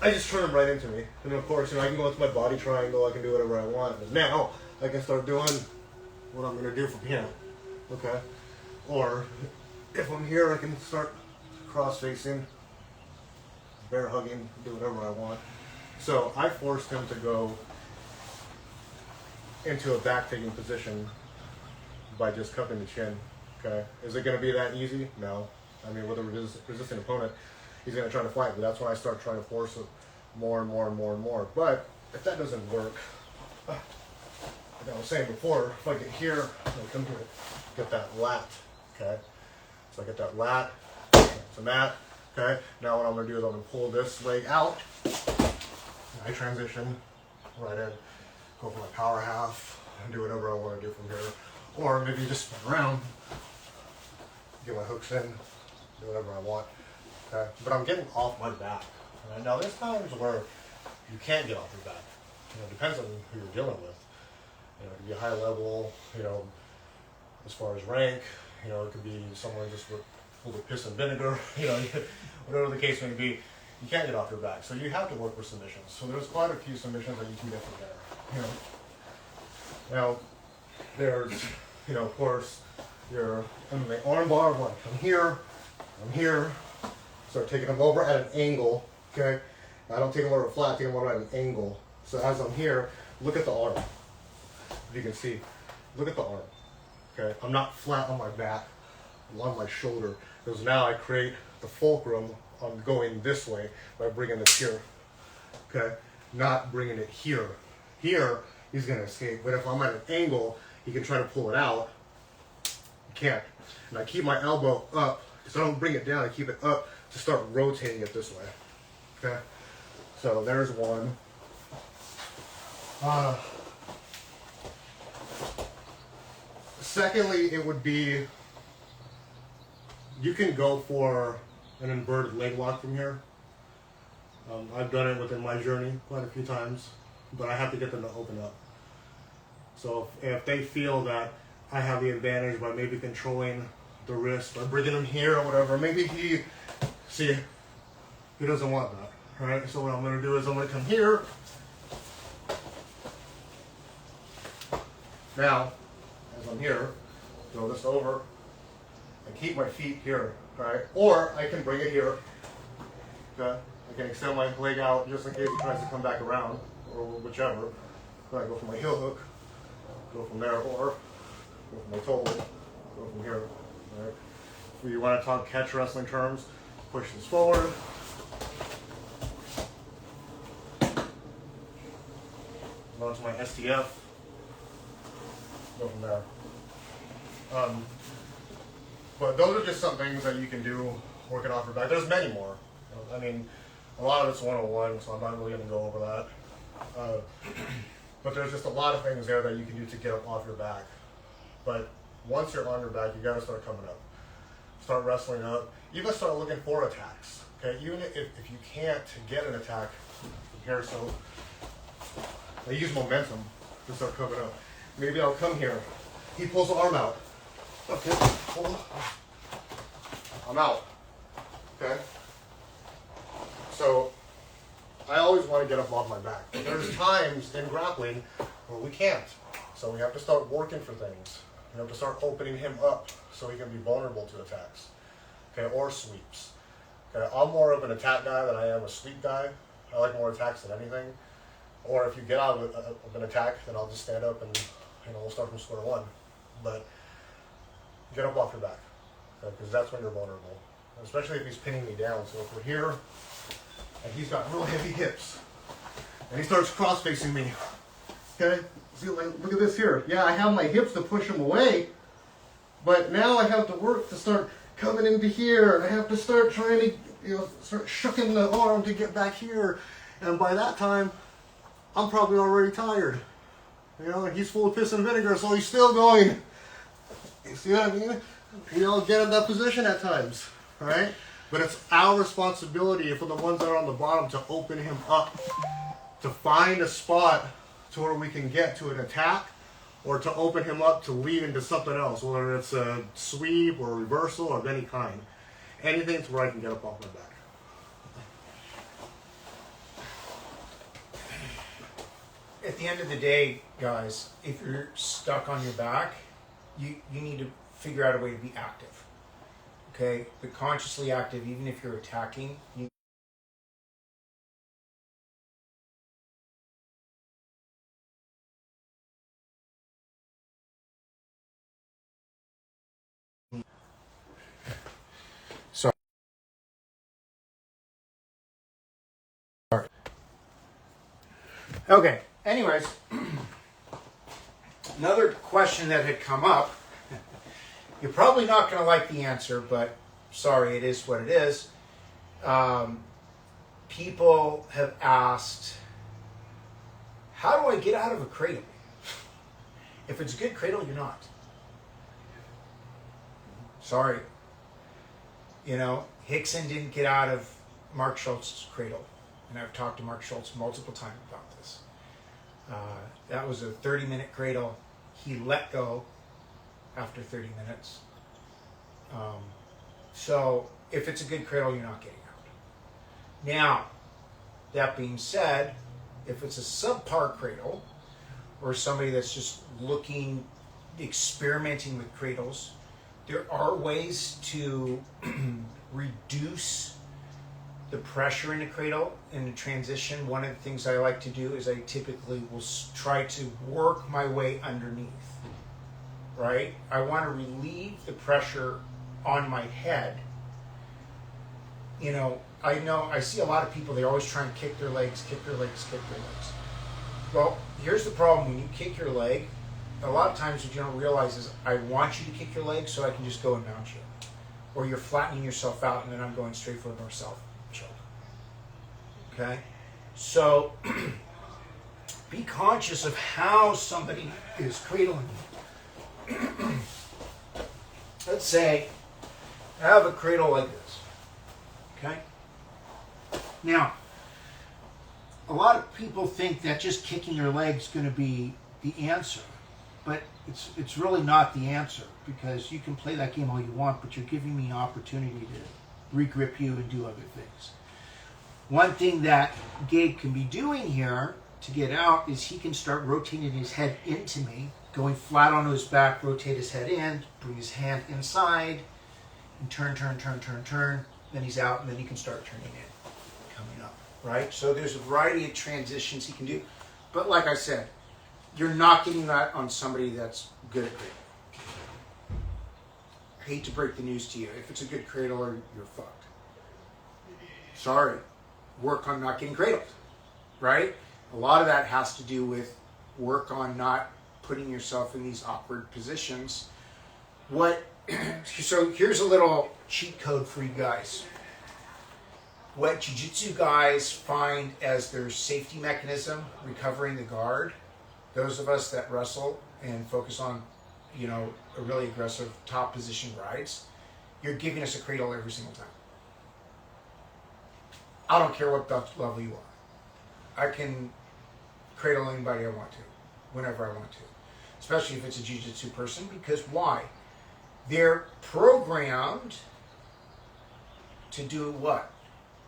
I just turn him right into me. And of course, I can go into my body triangle, I can do whatever I want. But now, I can start doing what I'm gonna do from here, okay? Or, if I'm here, I can start cross-facing, bear hugging, do whatever I want. So, I forced him to go into a back-taking position by just cupping the chin, okay? Is it gonna be that easy? No. I mean, with a resistant opponent, he's going to try to fight, but that's when I start trying to force it more and more and more and more. But if that doesn't work, like I was saying before, if I get here, I come here, get that lat, okay? So I get that lat, it's a mat, okay? Now what I'm going to do is I'm going to pull this leg out, and I transition right in, go for my power half, and do whatever I want to do from here. Or maybe just spin around, get my hooks in, do whatever I want. Okay. But I'm getting off my back. Right? Now there's times where you can't get off your back. It depends on who you're dealing with. It could be a high level, as far as rank, it could be someone just full of piss and vinegar, whatever the case may be, you can't get off your back. So you have to work with submissions. So there's quite a few submissions that you can get from there. Now there's, of course, your MMA arm bar, like I'm here, start taking them over at an angle, okay? I don't take them over flat, I take them over at an angle. So as I'm here, look at the arm. If you can see, look at the arm, okay? I'm not flat on my back, I'm on my shoulder, because now I create the fulcrum on going this way by bringing this here, okay? Not bringing it here. Here, he's gonna escape, but if I'm at an angle, he can try to pull it out. You can't. And I keep my elbow up, because I don't bring it down, I keep it up to start rotating it this way. Okay? So there's one. Secondly, it would be, you can go for an inverted leg lock from here. I've done it within my journey quite a few times, but I have to get them to open up. So if they feel that I have the advantage by maybe controlling the wrist by bringing him here or whatever, maybe he doesn't want that, right? So what I'm going to do is I'm going to come here. Now, as I'm here, throw this over and keep my feet here, right? Or I can bring it here, okay? I can extend my leg out just in case he tries to come back around, or whichever. Then I go for my heel hook, go from there, or go for my toe hold, go from here, right? If you want to talk catch wrestling terms, push this forward. Onto my STF, go from there. But those are just some things that you can do working off your back. There's many more. I mean, a lot of it's 101, so I'm not really going to go over that. But there's just a lot of things there that you can do to get up off your back. But once you're on your back, you got to start coming up. Start wrestling up. Even start looking for attacks. Okay, even if you can't get an attack from here, so I use momentum to start coming up. Maybe I'll come here. He pulls the arm out. Okay, hold on. I'm out. Okay? So, I always want to get up off my back. But there's times in grappling where we can't. So we have to start working for things. We have to start opening him up so he can be vulnerable to attacks. Okay, or sweeps. Okay, I'm more of an attack guy than I am a sweep guy. I like more attacks than anything. Or if you get out of an attack, then I'll just stand up and we'll start from square one. But get up off your back, because that's when you're vulnerable. Especially if he's pinning me down. So if we're here, and he's got real heavy hips, and he starts cross-facing me. Okay, see, like, look at this here. Yeah, I have my hips to push him away, but now I have to work to start coming into here, and I have to start trying to, start shucking the arm to get back here. And by that time, I'm probably already tired. And he's full of piss and vinegar, so he's still going. You see what I mean? We all get in that position at times, right? But it's our responsibility for the ones that are on the bottom to open him up, to find a spot to where we can get to an attack, or to open him up to lead into something else, whether it's a sweep or a reversal of any kind. Anything to where I can get up off my back. At the end of the day, guys, if you're stuck on your back, you need to figure out a way to be active. Okay? But consciously active, even if you're attacking. Sorry. Okay. Anyways, another question that had come up. You're probably not going to like the answer, but sorry, it is what it is. People have asked, how do I get out of a cradle? If it's a good cradle, you're not. Sorry. Hickson didn't get out of Mark Schultz's cradle. And I've talked to Mark Schultz multiple times about this. That was a 30-minute cradle. He let go after 30 minutes. So if it's a good cradle, you're not getting out. Now, that being said, if it's a subpar cradle, or somebody that's just experimenting with cradles, there are ways to reduce the pressure in the cradle in the transition. One of the things I like to do is I typically will try to work my way underneath. Right? I want to relieve the pressure on my head. I see a lot of people, they always try and kick their legs. Well, here's the problem. When you kick your leg, a lot of times what you don't realize is I want you to kick your leg so I can just go and mount you. Or you're flattening yourself out and then I'm going straight for a north-south choke. Okay? So, be conscious of how somebody is cradling you. Let's say I have a cradle like this. Okay? Now, a lot of people think that just kicking your leg is going to be the answer. But it's really not the answer, because you can play that game all you want, but you're giving me an opportunity to regrip you and do other things. One thing that Gabe can be doing here to get out is he can start rotating his head into me, going flat onto his back, rotate his head in, bring his hand inside, and turn. Then he's out, and then he can start turning in, coming up, right? So there's a variety of transitions he can do. But like I said, you're not getting that on somebody that's good at cradle. I hate to break the news to you. If it's a good cradler, you're fucked. Sorry. Work on not getting cradled, right? A lot of that has to do with work on not putting yourself in these awkward positions. So here's a little cheat code for you guys. What jiu-jitsu guys find as their safety mechanism, recovering the guard, those of us that wrestle and focus on, a really aggressive top position rides, you're giving us a cradle every single time. I don't care what belt level you are. I can cradle anybody I want to, whenever I want to. Especially if it's a jiu-jitsu person, because why? They're programmed to do what?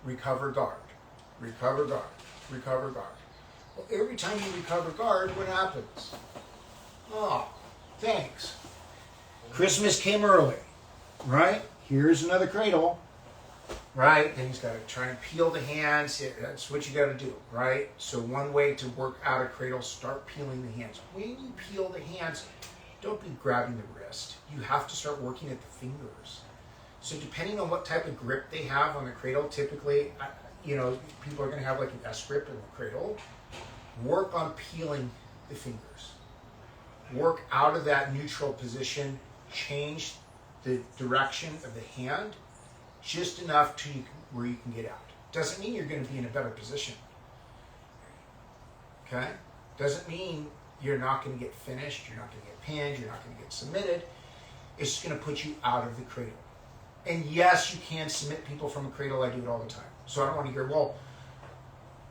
Recover guard, recover guard, recover guard. Well, every time you recover guard, what happens? Oh, thanks. Christmas came early, right? Here's another cradle, right? Then he's got to try and peel the hands. That's what you got to do, right? So one way to work out a cradle, start peeling the hands. When you peel the hands, don't be grabbing the wrist. You have to start working at the fingers. So depending on what type of grip they have on the cradle, typically, people are going to have like an S grip in the cradle. Work on peeling the fingers. Work out of that neutral position. Change the direction of the hand just enough to where you can get out. Doesn't mean you're going to be in a better position. Okay? Doesn't mean you're not going to get finished, you're not going to get pinned, you're not going to get submitted. It's just going to put you out of the cradle. And yes, you can submit people from a cradle. I do it all the time. So I don't want to hear, well,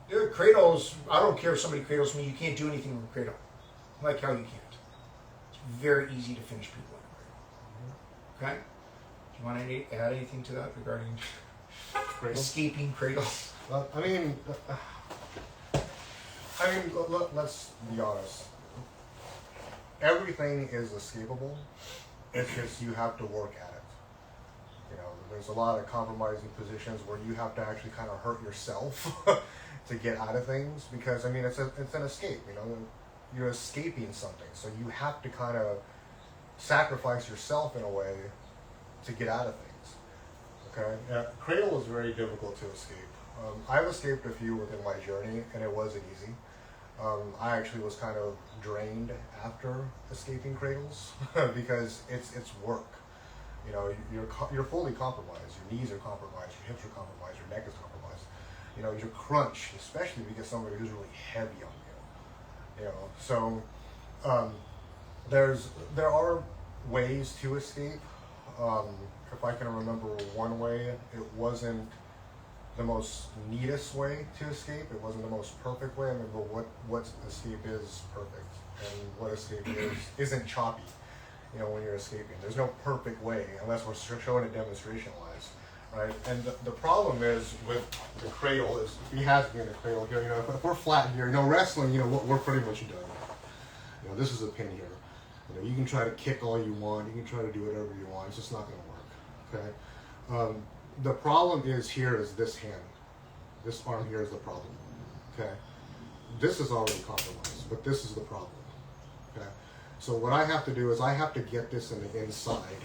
there are cradles. I don't care if somebody cradles me. You can't do anything with a cradle. Like how you can't. It's very easy to finish people in a cradle. Okay? Do you want to add anything to that regarding escaping cradles? Well, let's be honest. Everything is escapable. It's just you have to work at it. There's a lot of compromising positions where you have to actually kind of hurt yourself to get out of things because it's an escape. You're escaping something, so you have to kind of sacrifice yourself in a way to get out of things. Okay, cradle is very difficult to escape. I've escaped a few within my journey, and it wasn't easy. I actually was kind of drained after escaping cradles because it's work. You're fully compromised. Your knees are compromised. Your hips are compromised. Your neck is compromised. You're crunched, especially if you get somebody who's really heavy on you. So there are ways to escape. If I can remember one way, it wasn't the most neatest way to escape. It wasn't the most perfect way. But what escape is perfect, and what escape isn't choppy. When you're escaping, there's no perfect way unless we're showing it demonstration-wise, right? And the problem is with the cradle is he has me in the cradle here. If we're flat here, wrestling, we're pretty much done. This is a pin here. You can try to kick all you want. You can try to do whatever you want. It's just not going to work. Okay. The problem is this hand. This arm here is the problem. Okay. This is already compromised, but this is the problem. Okay. So what I have to do is I have to get this in the inside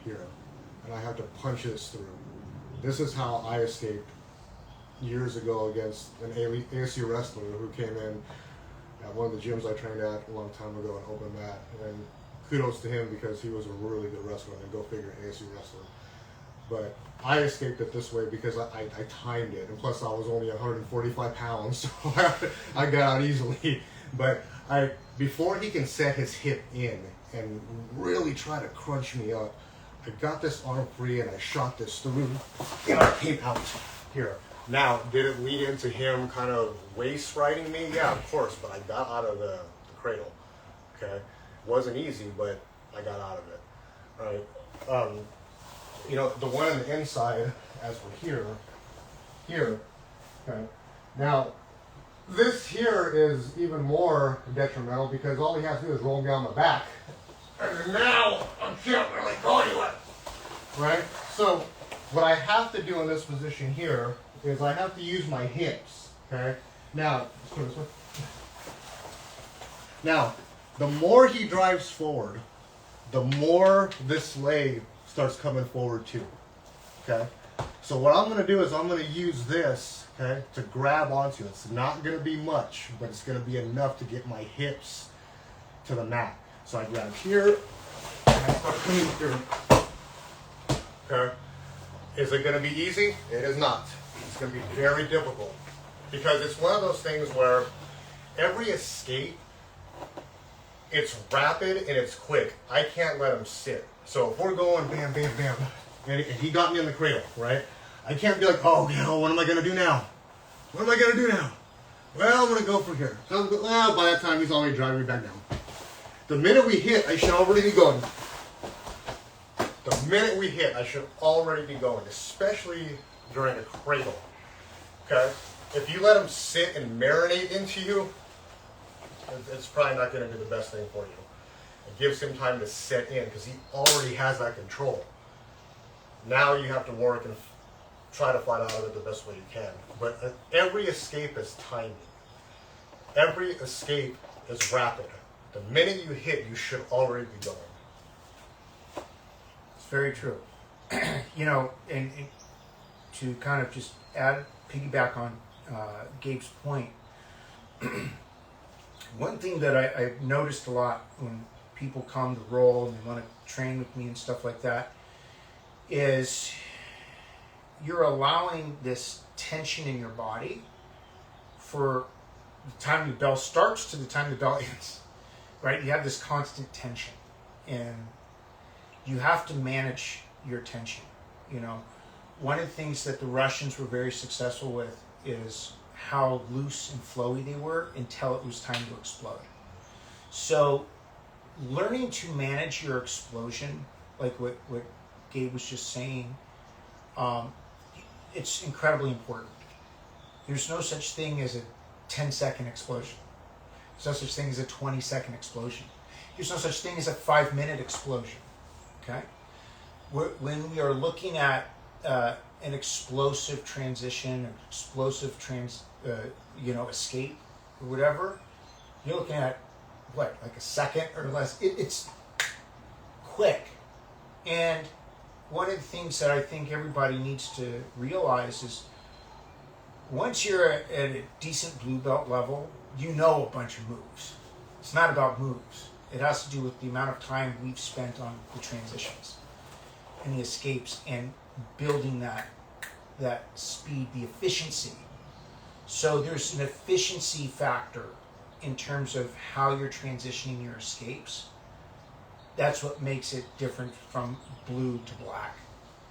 here, and I have to punch this through. This is how I escaped years ago against an ASU wrestler who came in at one of the gyms I trained at a long time ago, an open mat. And kudos to him because he was a really good wrestler, and go figure, ASU wrestler. But I escaped it this way because I timed it, and plus I was only 145 pounds, so I got out easily. But before he can set his hip in and really try to crunch me up, I got this arm free and I shot this through, and I came out here. Now, did it lead into him kind of waist riding me? Yeah, of course, but I got out of the cradle. Okay, wasn't easy, but I got out of it. Right. The one on the inside, as we're here. Okay. Now, this here is even more detrimental because all he has to do is roll me on my back. And now I can't really go anywhere. Right? So what I have to do in this position here is I have to use my hips. Okay? Now, let's put it this way. Now, the more he drives forward, the more this leg starts coming forward too. Okay? So what I'm going to do is I'm going to use this, okay, to grab onto. It's not going to be much, but it's going to be enough to get my hips to the mat. So I grab here, and I start coming through. Okay? Is it going to be easy? It is not. It's going to be very difficult. Because it's one of those things where every escape, it's rapid and it's quick. I can't let him sit. So if we're going bam, bam, bam, and he got me in the cradle, right? I can't be like, oh, what am I going to do now? What am I going to do now? well, I'm going to go for here. So, well, by that time, he's already driving me back down. The minute we hit, I should already be going. The minute we hit, I should already be going, especially during a cradle. Okay? If you let him sit and marinate into you, it's probably not going to be the best thing for you. It gives him time to set in because he already has that control. Now you have to work and try to fight out of it the best way you can. But every escape is timing. Every escape is rapid. The minute you hit, you should already be going. It's very true. And to kind of just piggyback on Gabe's point, one thing that I've noticed a lot when people come to roll and they want to train with me and stuff like that is you're allowing this tension in your body for the time the bell starts to the time the bell ends, right? You have this constant tension, and you have to manage your tension. One of the things that the Russians were very successful with is how loose and flowy they were until it was time to explode. So learning to manage your explosion, like what Gabe was just saying, it's incredibly important. There's no such thing as a 10-second explosion. There's no such thing as a 20-second explosion. There's no such thing as a 5-minute explosion. Okay? When we are looking at an explosive transition, an explosive escape, or whatever, you're looking at what, like a second or less. It's quick. And one of the things that I think everybody needs to realize is once you're at a decent blue belt level, you know a bunch of moves. It's not about moves. It has to do with the amount of time we've spent on the transitions and the escapes and building that speed, the efficiency. So there's an efficiency factor in terms of how you're transitioning your escapes. That's what makes it different from blue to black,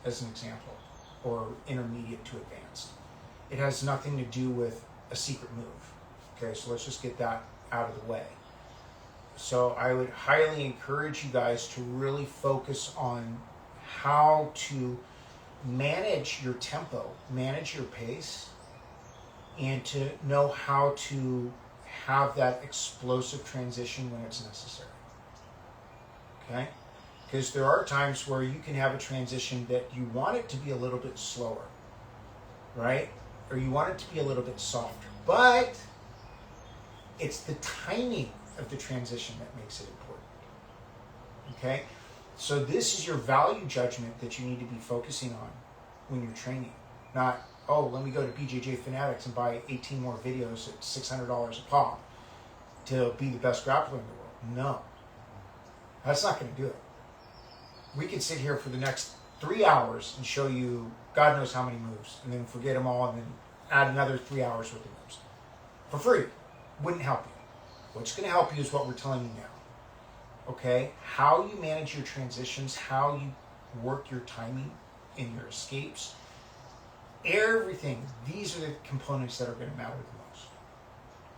as an example, or intermediate to advanced. It has nothing to do with a secret move. Okay, so let's just get that out of the way. So I would highly encourage you guys to really focus on how to manage your tempo, manage your pace, and to know how to have that explosive transition when it's necessary. Okay? Because there are times where you can have a transition that you want it to be a little bit slower, right? Or you want it to be a little bit softer. But it's the timing of the transition that makes it important. Okay? So this is your value judgment that you need to be focusing on when you're training. Not, oh, let me go to BJJ Fanatics and buy 18 more videos at $600 a pop to be the best grappler in the world. No. That's not going to do it. We could sit here for the next 3 hours and show you God knows how many moves, and then forget them all, and then add another 3 hours worth of moves. For free. Wouldn't help you. What's going to help you is what we're telling you now. Okay? How you manage your transitions, how you work your timing in your escapes, everything. These are the components that are going to matter the most.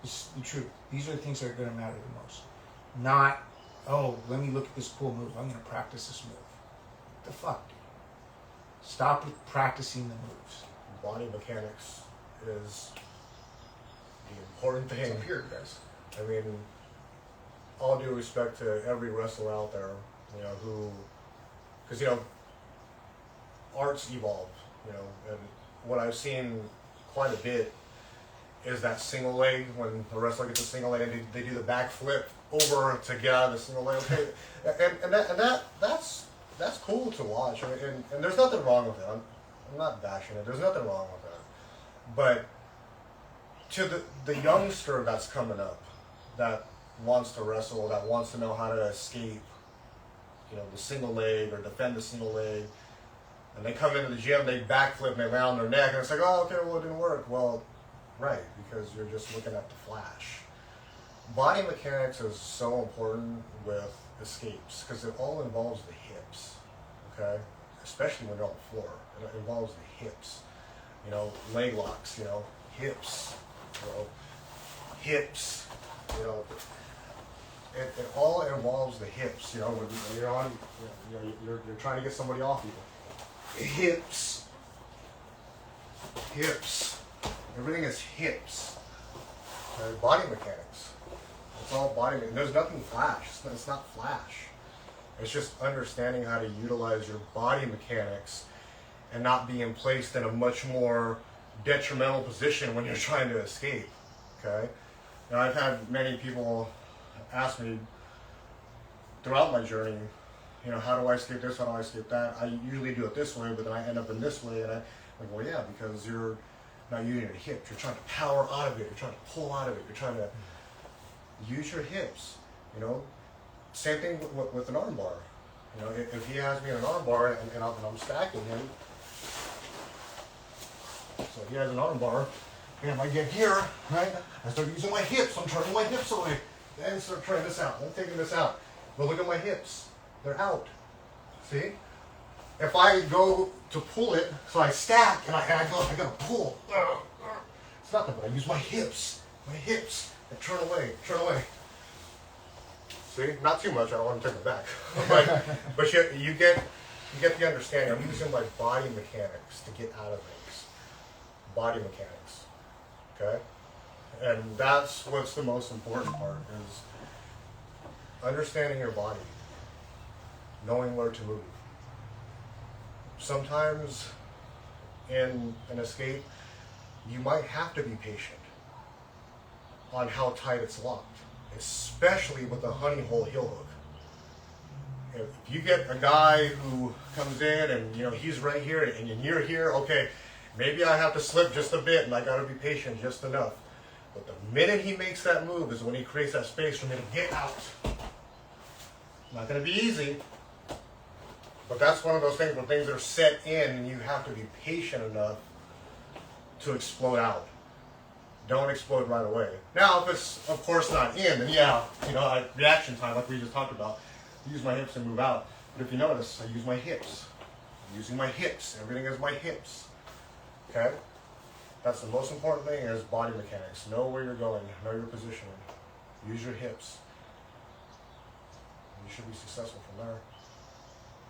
This is the truth. These are the things that are going to matter the most. Not, oh, let me look at this cool move. I'm going to practice this move. What the fuck, dude? Stop practicing the moves. Body mechanics is the important thing. It's up here, guys. I mean, all due respect to every wrestler out there, who, because, arts evolve, and what I've seen quite a bit is that single leg, when the wrestler gets a single leg, and they do the back flip over to get out of the single leg. Okay, and that's cool to watch. I mean, and there's nothing wrong with it. I'm not bashing it. There's nothing wrong with that. But to the youngster that's coming up, that wants to wrestle, that wants to know how to escape, the single leg or defend the single leg, and they come into the gym, they backflip and they lay on their neck, and it's like, oh, okay, well, it didn't work. Well, right, because you're just looking at the flash. Body mechanics is so important with escapes because it all involves the hips, okay? Especially when you're on the floor. It involves the hips. Leg locks, hips, hips, you know, it all involves the hips, you know, when you're on, you know, you're trying to get somebody off you. Hips, everything is hips. Body mechanics. It's all body. There's nothing flash. It's not flash. It's just understanding how to utilize your body mechanics and not being placed in a much more detrimental position when you're trying to escape. Okay. Now I've had many people ask me throughout my journey, you know, how do I escape this? How do I escape that? I usually do it this way, but then I end up in this way, and I'm like, well, yeah, because you're not using your hips. You're trying to power out of it. You're trying to pull out of it. You're trying to use your hips. You know, same thing with an arm bar. You know, if he has me in an arm bar and I'm stacking him, so he has an arm bar, and I get here, right? I start using my hips. I'm turning my hips away. Then start trying this out. I'm taking this out. But look at my hips. They're out. See? If I go to pull it, so I stack and I gotta pull. It's nothing, but I use my hips, and turn away. See, not too much. I don't want to turn it back, but you get the understanding. I'm using my body mechanics to get out of things. Body mechanics, okay, and that's what's the most important part is understanding your body, knowing where to move. Sometimes in an escape, you might have to be patient on how tight it's locked, especially with a honey hole heel hook. If you get a guy who comes in and you know he's right here and you're here, okay, maybe I have to slip just a bit and I gotta be patient just enough. But the minute he makes that move is when he creates that space for me to get out. Not gonna be easy. But that's one of those things when things are set in and you have to be patient enough to explode out. Don't explode right away. Now, if it's, of course, not in, then yeah, you know, reaction time, like we just talked about, use my hips and move out. But if you notice, I use my hips. I'm using my hips. Everything is my hips. Okay? That's the most important thing is body mechanics. Know where you're going. Know your positioning. Use your hips. You should be successful from there.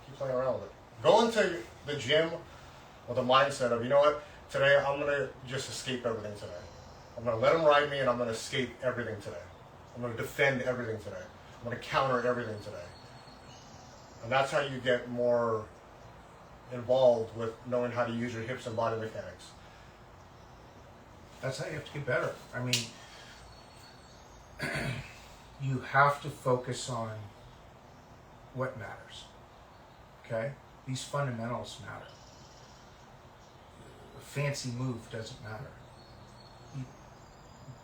Keep playing around with it. Go into the gym with a mindset of, you know what, today I'm going to just escape everything today. I'm going to let them ride me and I'm going to escape everything today. I'm going to defend everything today. I'm going to counter everything today. And that's how you get more involved with knowing how to use your hips and body mechanics. That's how you have to get better. I mean, you have to focus on what matters. Okay? These fundamentals matter. A fancy move doesn't matter.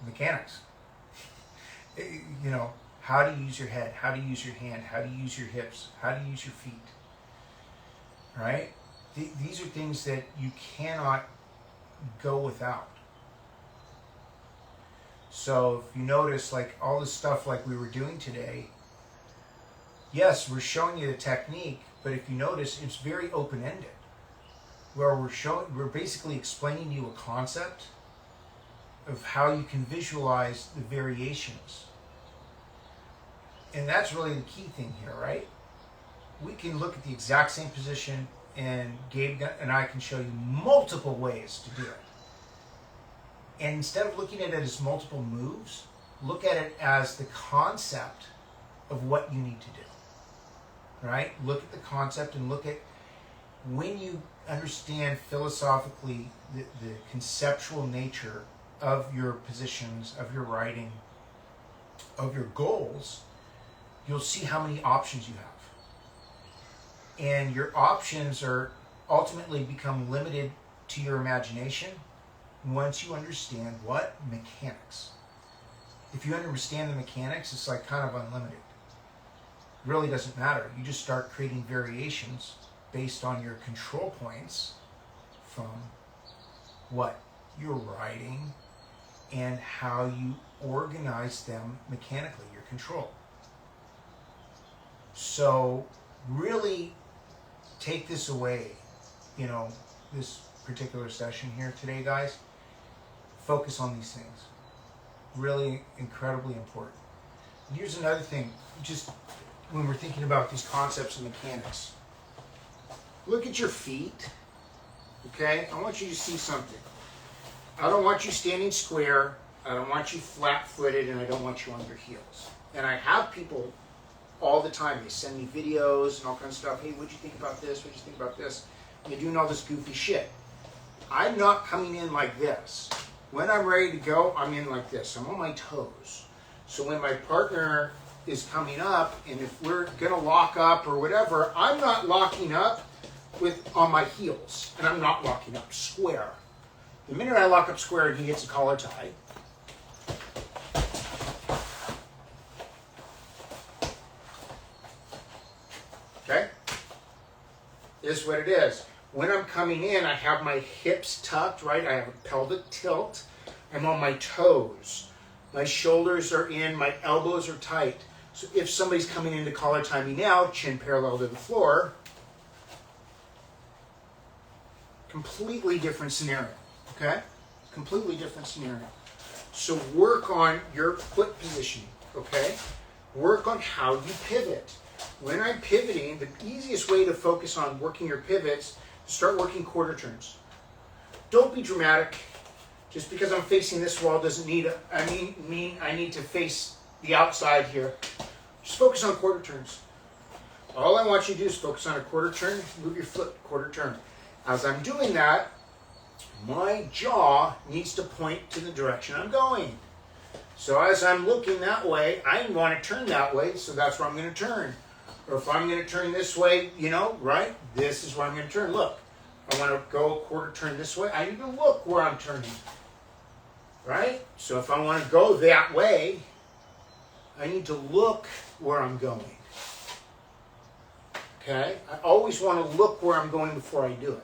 Mechanics. You know, how to use your head, how to use your hand, how to use your hips, how to use your feet. Right? These are things that you cannot go without. So if you notice, like all this stuff like we were doing today, yes, we're showing you the technique, but if you notice, it's very open-ended. Where we're basically explaining to you a concept of how you can visualize the variations. And that's really the key thing here, right? We can look at the exact same position and Gabe and I can show you multiple ways to do it. And instead of looking at it as multiple moves, look at it as the concept of what you need to do. Right? Look at the concept and look at when you understand philosophically the conceptual nature of your positions, of your writing, of your goals, you'll see how many options you have. And your options are ultimately become limited to your imagination once you understand what? Mechanics. If you understand the mechanics, it's like kind of unlimited. It really doesn't matter. You just start creating variations based on your control points from what? Your writing and how you organize them mechanically, your control. So really take this away, you know, this particular session here today, guys. Focus on these things. really incredibly important. And here's another thing, just when we're thinking about these concepts of mechanics. Look at your feet, okay? I want you to see something. I don't want you standing square, I don't want you flat-footed, and I don't want you on your heels. And I have people all the time, they send me videos and all kinds of stuff. Hey, what'd you think about this? What'd you think about this? And they're doing all this goofy shit. I'm not coming in like this. When I'm ready to go, I'm in like this. I'm on my toes. So when my partner is coming up, and if we're gonna lock up or whatever, I'm not locking up on my heels, and I'm not locking up square. The minute I lock up square, he hits a collar tie. Okay? This is what it is. When I'm coming in, I have my hips tucked, right? I have a pelvic tilt. I'm on my toes. My shoulders are in, my elbows are tight. So if somebody's coming in to collar tie me now, chin parallel to the floor, completely different scenario, okay? Completely different scenario. So work on your foot positioning, okay? Work on how you pivot. When I'm pivoting, the easiest way to focus on working your pivots, start working quarter turns. Don't be dramatic. Just because I'm facing this wall doesn't mean I need to face the outside here. Just focus on quarter turns. All I want you to do is focus on a quarter turn, move your foot quarter turn. As I'm doing that, my jaw needs to point to the direction I'm going. So as I'm looking that way, I want to turn that way, so that's where I'm going to turn. Or if I'm going to turn this way, right? This is where I'm going to turn. Look, I want to go a quarter turn this way. I need to look where I'm turning. Right? So if I want to go that way, I need to look where I'm going. Okay? I always want to look where I'm going before I do it.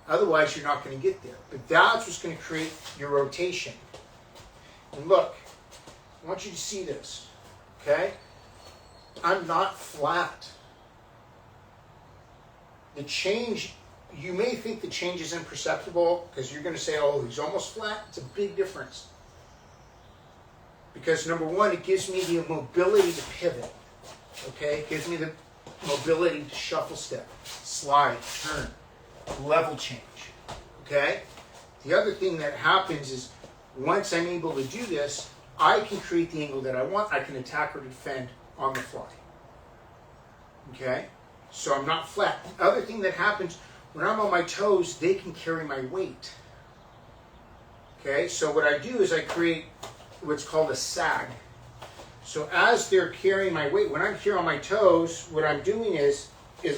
Otherwise, you're not going to get there. But that's what's going to create your rotation. And look, I want you to see this. Okay? I'm not flat. The change, you may think the change is imperceptible because you're going to say, oh, he's almost flat. It's a big difference. Because number one, it gives me the mobility to pivot. Okay? It gives me the mobility to shuffle step, slide, turn, level change. Okay? The other thing that happens is once I'm able to do this, I can create the angle that I want. I can attack or defend on the fly. Okay? So I'm not flat. The other thing that happens, when I'm on my toes, they can carry my weight. Okay? So what I do is I create what's called a sag. So as they're carrying my weight, when I'm here on my toes, what I'm doing is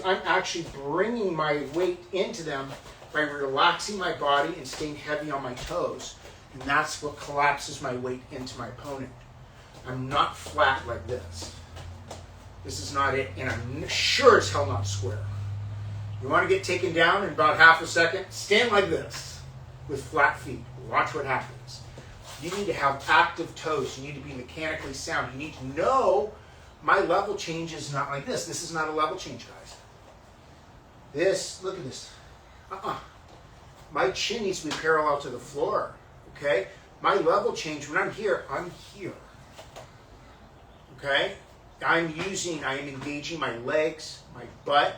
I'm actually bringing my weight into them by relaxing my body and staying heavy on my toes. And that's what collapses my weight into my opponent. I'm not flat like this. This is not it, and I'm sure as hell not square. You want to get taken down in about half a second? Stand like this with flat feet. Watch what happens. You need to have active toes. You need to be mechanically sound. You need to know my level change is not like this. This is not a level change, guys. This, look at this. My chin needs to be parallel to the floor, okay? My level change, when I'm here, okay? I am engaging my legs, my butt,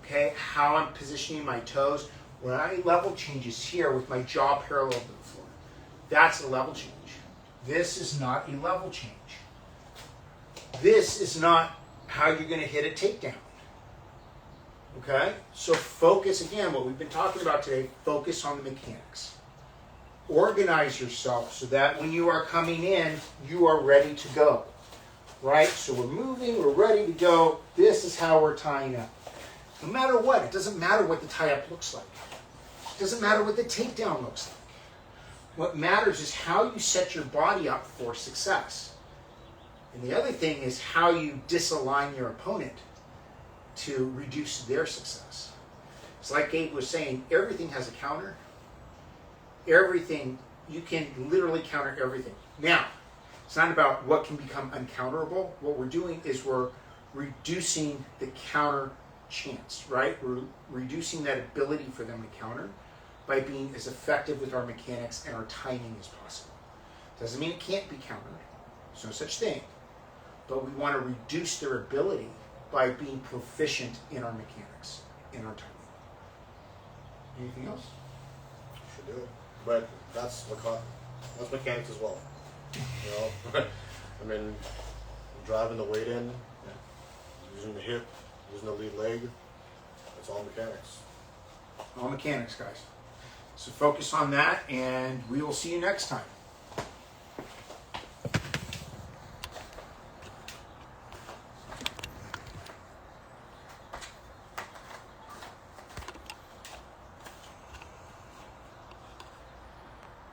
okay? How I'm positioning my toes. When I level change is here with my jaw parallel to the floor. That's a level change. This is not a level change. This is not how you're going to hit a takedown. Okay? So focus, again, what we've been talking about today, focus on the mechanics. Organize yourself so that when you are coming in, you are ready to go. Right? So we're moving, we're ready to go. This is how we're tying up. No matter what, it doesn't matter what the tie-up looks like. It doesn't matter what the takedown looks like. What matters is how you set your body up for success. And the other thing is how you disalign your opponent to reduce their success. It's like Gabe was saying, everything has a counter. Everything, you can literally counter everything. Now, it's not about what can become uncounterable. What we're doing is we're reducing the counter chance, right? We're reducing that ability for them to counter by being as effective with our mechanics and our timing as possible. Doesn't mean it can't be countered. There's no such thing. But we want to reduce their ability by being proficient in our mechanics, in our timing. Anything else? Should do it. But that's mechanics as well. You know, I mean, driving the weight in, using the hip, using the lead leg. It's all mechanics. All mechanics, guys. So focus on that, and we will see you next time.